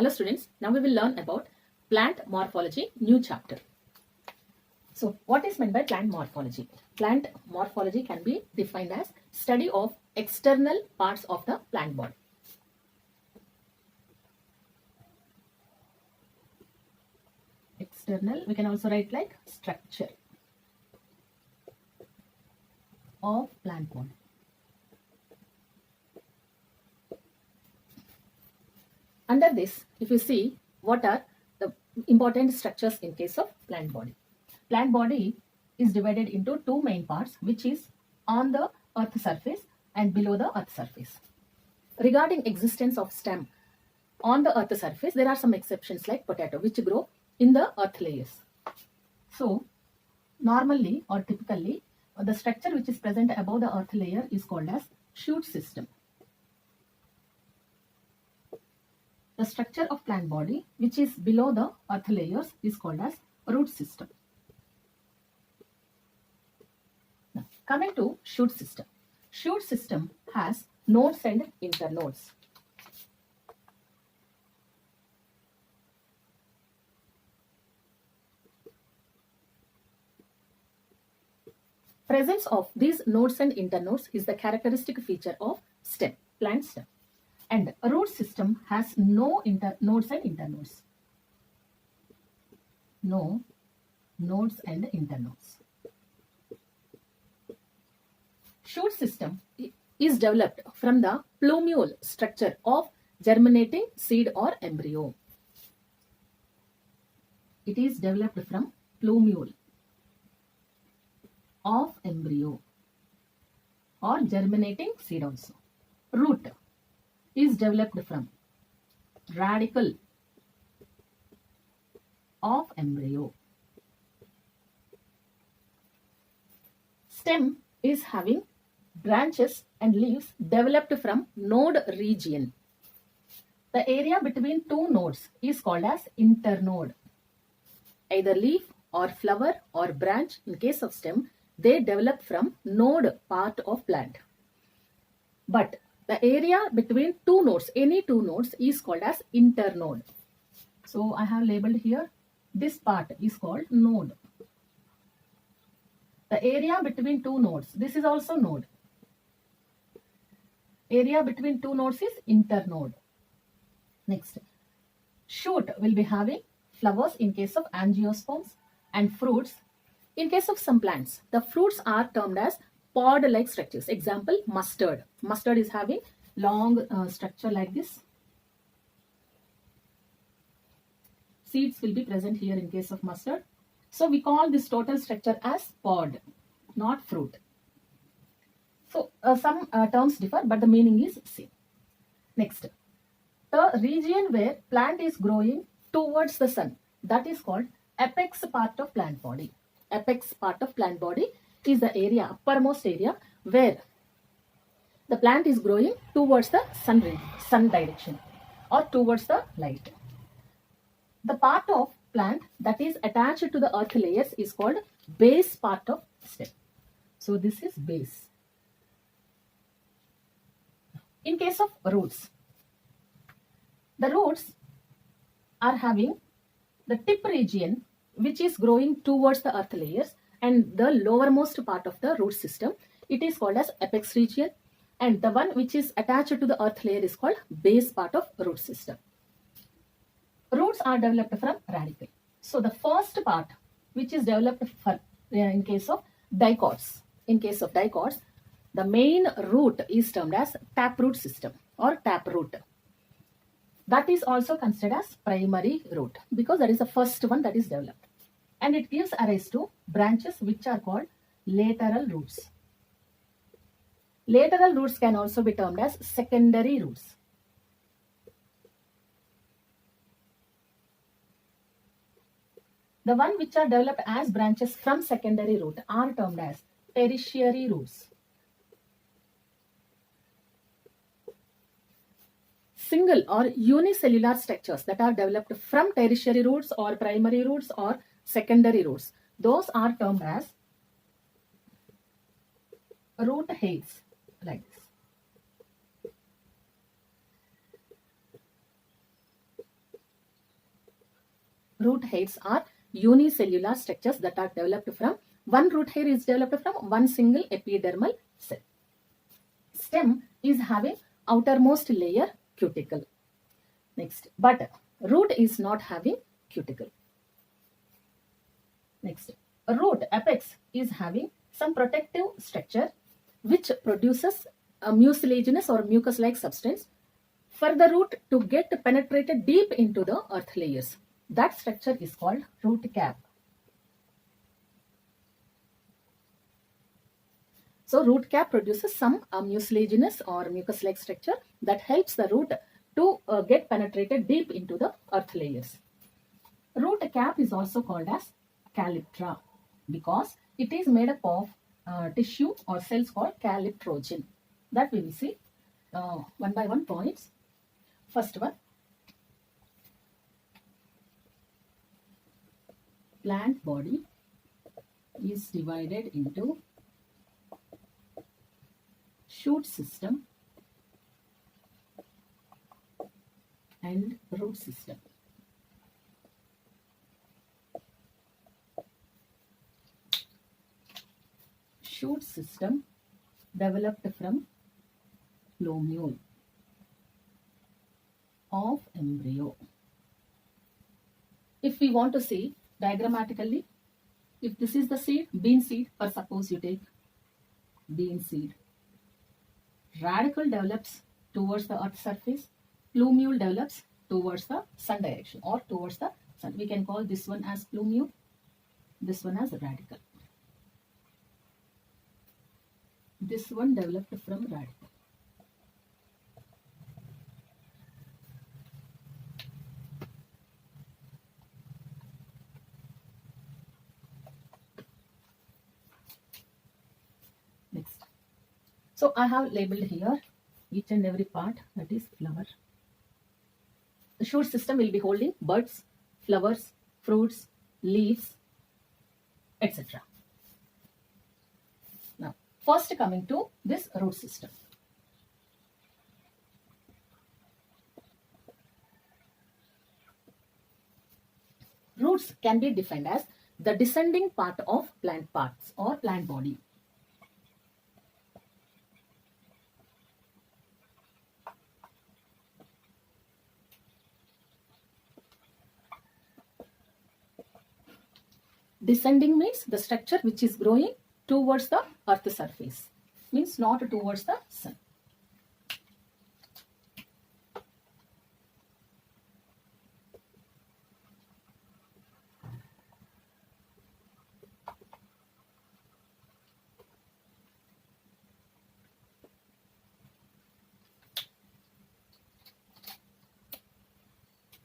Hello students, now we will learn about plant morphology, new chapter. So what is meant by plant morphology? Plant morphology can be defined as study of external parts of the plant body. External, we can also write like structure of plant body. Under this, if you see what are the important structures in case of plant body. Plant body is divided into two main parts, which is on the earth surface and below the earth surface. Regarding existence of stem on the earth surface, there are some exceptions like potato, which grow in the earth layers. So, normally or typically, the structure which is present above the earth layer is called as shoot system. The structure of plant body which is below the earth layers is called as root system. Now, coming to shoot system. Shoot system has nodes and internodes. Presence of these nodes and internodes is the characteristic feature of stem, plant stem. And a root system has no nodes and internodes. No nodes and internodes. Shoot system is developed from the plumule structure of germinating seed or embryo. It is developed from plumule of embryo or germinating seed also. Root is developed from radicle of embryo. Stem is having branches and leaves developed from node region. The area between two nodes is called as internode. Either leaf or flower or branch, in case of stem, they develop from node part of plant. But the area between two nodes, any two nodes, is called as internode. So I have labeled here, this part is called node. The area between two nodes, this is also node. Area between two nodes is internode. Next, shoot will be having flowers in case of angiosperms and fruits. In case of some plants, the fruits are termed as pod-like structures. Example, mustard. Mustard is having long structure like this. Seeds will be present here in case of mustard. So we call this total structure as pod, not fruit. So some terms differ, but the meaning is same. Next, the region where plant is growing towards the sun, that is called apex part of plant body. Apex part of plant body is the area, uppermost area, where the plant is growing towards the sun direction or towards the light. The part of plant that is attached to the earth layers is called base part of stem. So this is base. In case of roots, the roots are having the tip region which is growing towards the earth layers, and the lowermost part of the root system, it is called as apex region, and the one which is attached to the earth layer is called base part of root system. Roots are developed from radicle. So the first part which is developed in case of dicots. In case of dicots, the main root is termed as taproot system or taproot. That is also considered as primary root because that is the first one that is developed. And it gives rise to branches which are called lateral roots. Lateral roots can also be termed as secondary roots. The one which are developed as branches from secondary root are termed as tertiary roots. Single or unicellular structures that are developed from tertiary roots or primary roots or secondary roots, those are termed as root hairs, like this. root hairs are unicellular structures that are developed from one root hair is developed from one single epidermal cell. Stem is having outermost layer cuticle. Next, but root is not having cuticle. Next, a root apex is having some protective structure which produces a mucilaginous or mucus-like substance for the root to get penetrated deep into the earth layers. That structure is called root cap. So root cap produces some mucilaginous or mucus-like structure that helps the root to get penetrated deep into the earth layers. Root cap is also called as calyptra because it is made up of tissue or cells called calyptrogen. That we will see one by one points. First one, plant body is divided into shoot system and root system. Shoot system developed from plumule of embryo. If we want to see diagrammatically, if this is the seed, bean seed, or suppose you take bean seed, radicle develops towards the earth surface, plumule develops towards the sun direction or towards the sun. We can call this one as plumule, this one as radicle. This one developed from radicle. Next. So I have labeled here each and every part, that is flower. The shoot system will be holding buds, flowers, fruits, leaves, etc. Now, first coming to this root system. Roots can be defined as the descending part of plant parts or plant body. Descending means the structure which is growing towards the earth surface, means not towards the sun.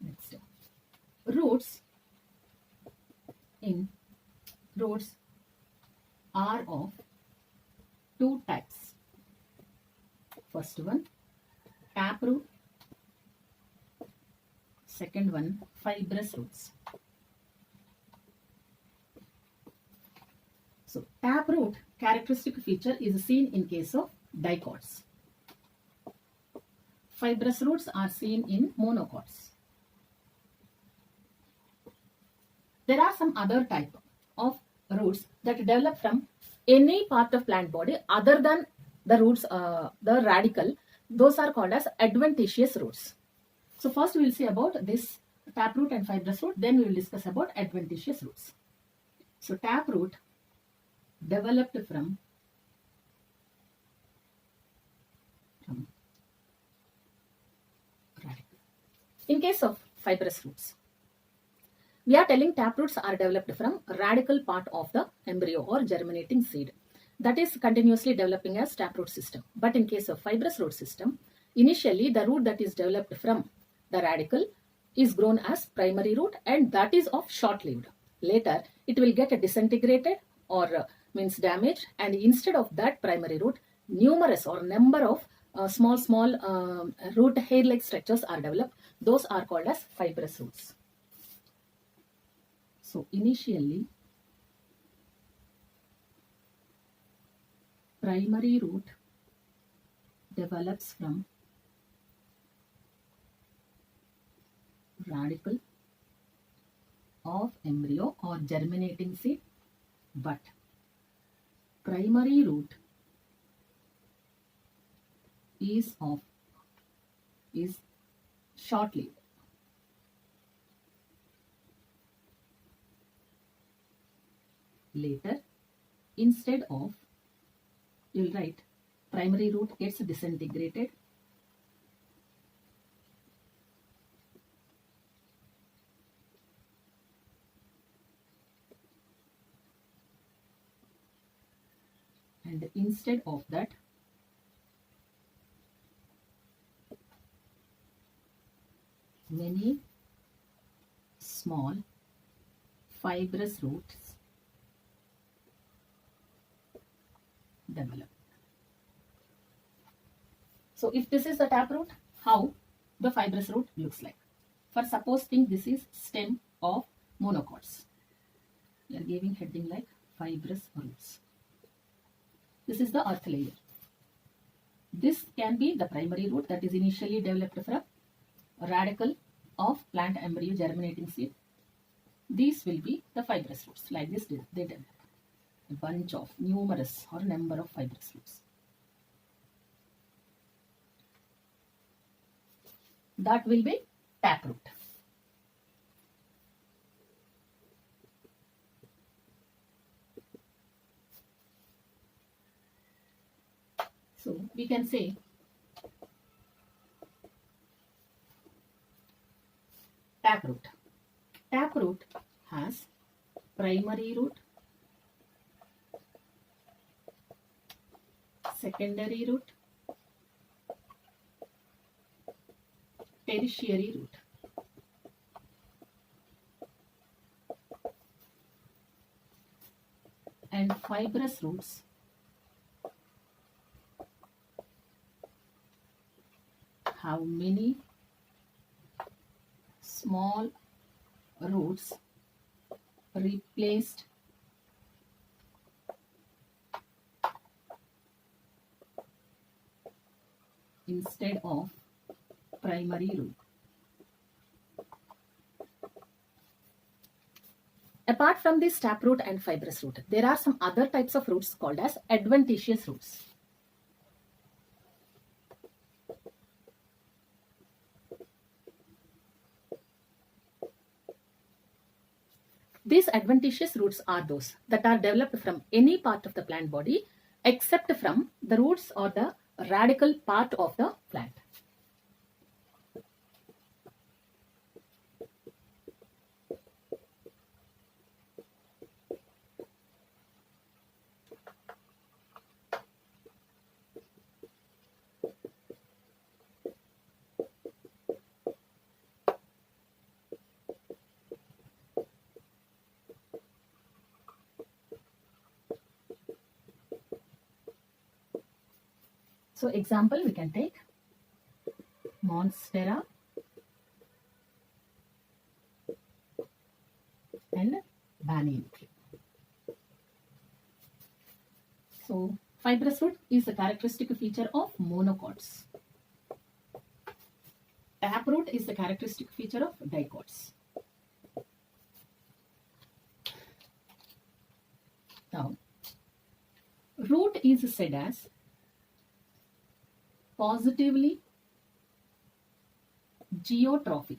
Next, roots are of two types. First one, taproot. Second one, fibrous roots. So taproot characteristic feature is seen in case of dicots. Fibrous roots are seen in monocots. There are some other type of roots that develop from any part of plant body other than the roots, the radicle. Those are called as adventitious roots. So first we will see about this taproot and fibrous root, then we will discuss about adventitious roots. So taproot developed from radicle. In case of fibrous roots, we are telling taproots are developed from radical part of the embryo or germinating seed. That is continuously developing as taproot system. But in case of fibrous root system, initially the root that is developed from the radicle is grown as primary root and that is of short-lived. Later, it will get disintegrated or means damaged, and instead of that primary root, numerous or number of small root hair-like structures are developed. Those are called as fibrous roots. So initially, primary root develops from radicle of embryo or germinating seed, but primary root is short-lived. Later, instead of, you'll write primary root gets disintegrated, and instead of that, many small fibrous roots develop. So if this is the taproot, how the fibrous root looks like? For supposing this is stem of monocots, we are giving heading like fibrous roots. This is the earth layer. This can be the primary root that is initially developed from a radicle of plant embryo germinating seed. These will be the fibrous roots. Like this, they develop a bunch of numerous or number of fibrous roots. That will be taproot. So we can say taproot. Taproot has primary root, secondary root, tertiary root. And fibrous roots have many small roots replaced instead of primary root. Apart from this taproot and fibrous root, there are some other types of roots called as adventitious roots. These adventitious roots are those that are developed from any part of the plant body except from the roots or the radical part of the plant. So example we can take Monstera and banyan tree. So fibrous root is a characteristic feature of monocots. Taproot is the characteristic feature of dicots. Now, root is said as positively geotrophic.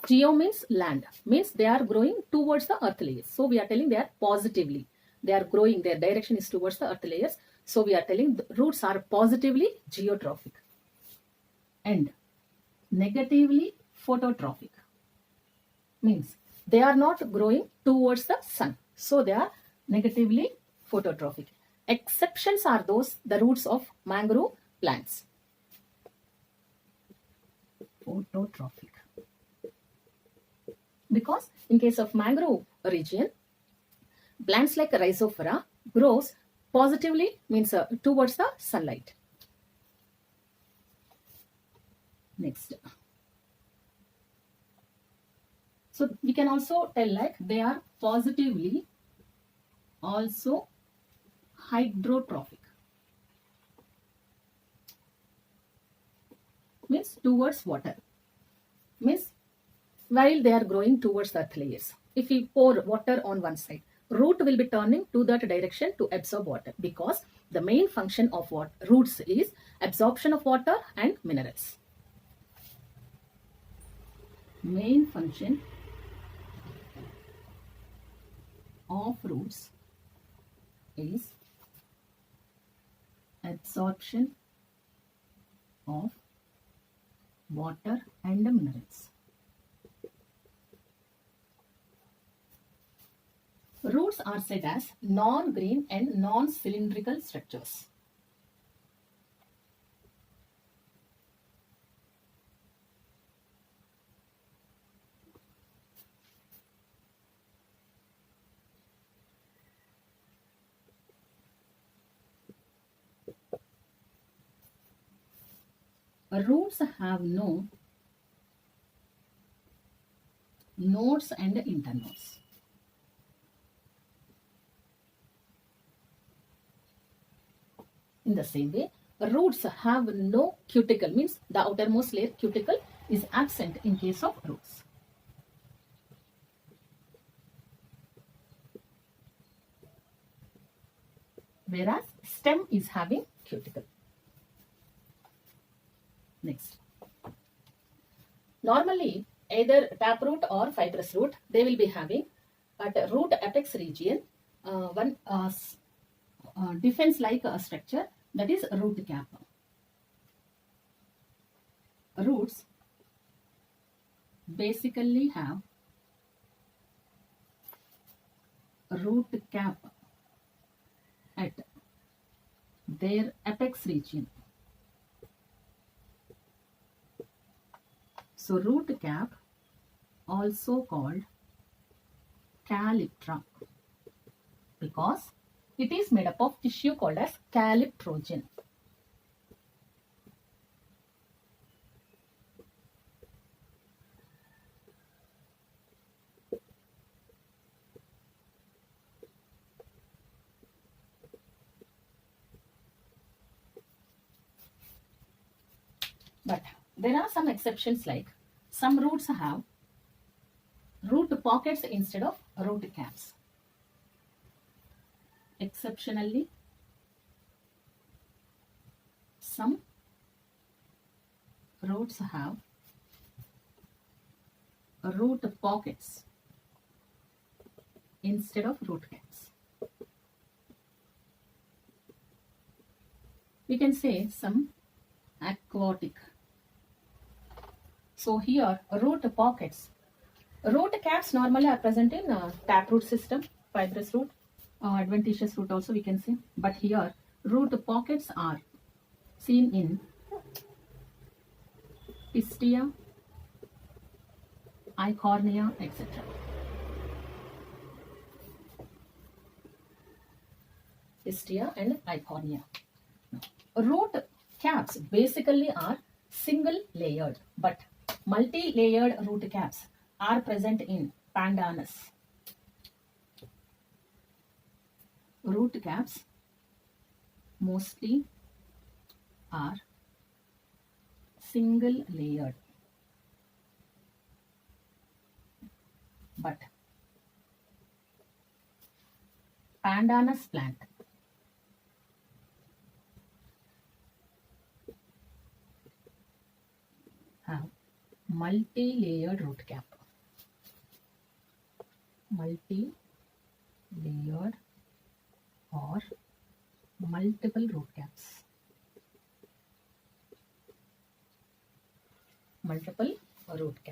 Geo means land, means they are growing towards the earth layers. So we are telling they are positively. They are growing, their direction is towards the earth layers. So we are telling the roots are positively geotrophic. And negatively phototrophic. Means they are not growing towards the sun. So they are negatively phototrophic. Exceptions are those, the roots of mangrove plants. Phototrophic. Because in case of mangrove region, plants like Rhizophora grows positively, means towards the sunlight. Next. So we can also tell like they are positively also hydrotrophic. Means towards water. Means while they are growing towards the earth layers. If we pour water on one side, root will be turning to that direction to absorb water, because the main function of what roots is absorption of water and minerals. Main function of roots is absorption of water and minerals. Roots are said as non-green and non-cylindrical structures. Roots have no nodes and internodes. In the same way, roots have no cuticle, means the outermost layer cuticle is absent in case of roots. Whereas stem is having cuticle. Next. Normally, either taproot or fibrous root, they will be having at root apex region one defense like a structure, that is root cap. Roots basically have root cap at their apex region. So root cap, also called calyptra, because it is made up of tissue called as calyptrogen. But there are some exceptions, like some roots have root pockets instead of root caps. Exceptionally, some roots have root pockets instead of root caps. We can say some aquatic. So here root pockets. Root caps normally are present in taproot system, fibrous root, adventitious root also we can say. But here root pockets are seen in pistia, eichhornia, etc. Pistia and eichhornia. Root caps basically are single layered, but multi-layered root caps are present in pandanus. Root caps mostly are single layered, but pandanus plant have multi-layered root cap. Multi-layered or multiple root caps. Multiple root caps.